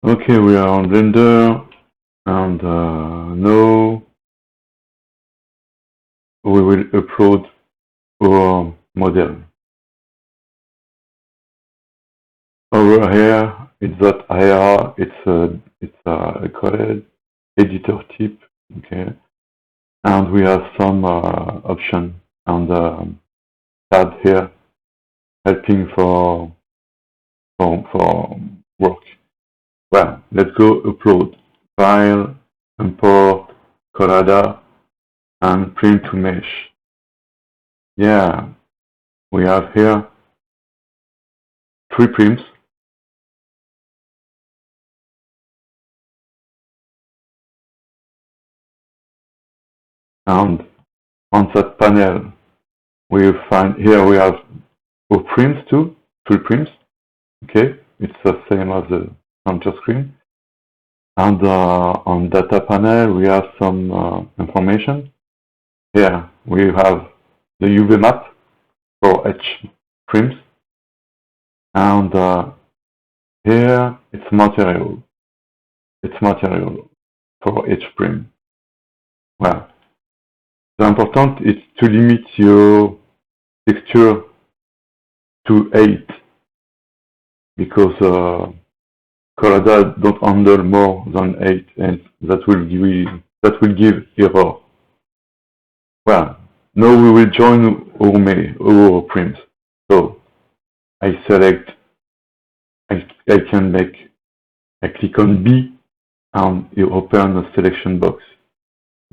Okay, we are on Blender, and now we will upload our model. Over here, it's .ir. It's a coded editor tip. Okay, and we have some option on the tab here, helping for work. Well, let's go upload file, import, Colada, and print to mesh. Yeah, we have here 3 prints. And on that panel, we find here we have 4 prints too, 3 prints. Okay, it's the same as the counter screen. And on data panel, we have some information. Here we have the UV map for each print, and here it's material. It's material for each print. Well, the important is to limit your texture to 8, because Colada don't handle more than 8, and that will give error. Well, now we will join our print. So I select, I click on B, and you open a selection box.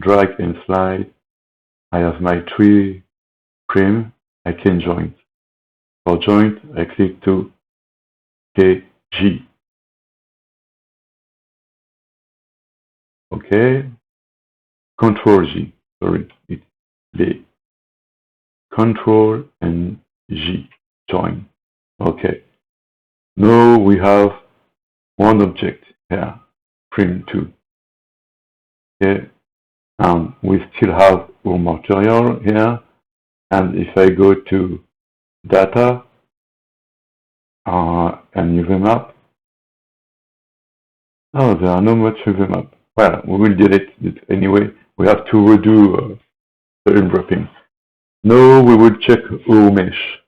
Drag and slide. I have my 3 prim. I can join. For joint, I click to KG. Okay. Control G. Sorry, it's D. Control and G. Join. Okay. Now we have one object here. Prim 2. Okay. And we still have our material here. And if I go to data and UV map, oh, there are no much UV map. Well, we will delete it anyway. We have to redo the unwrapping. Now we will check our mesh.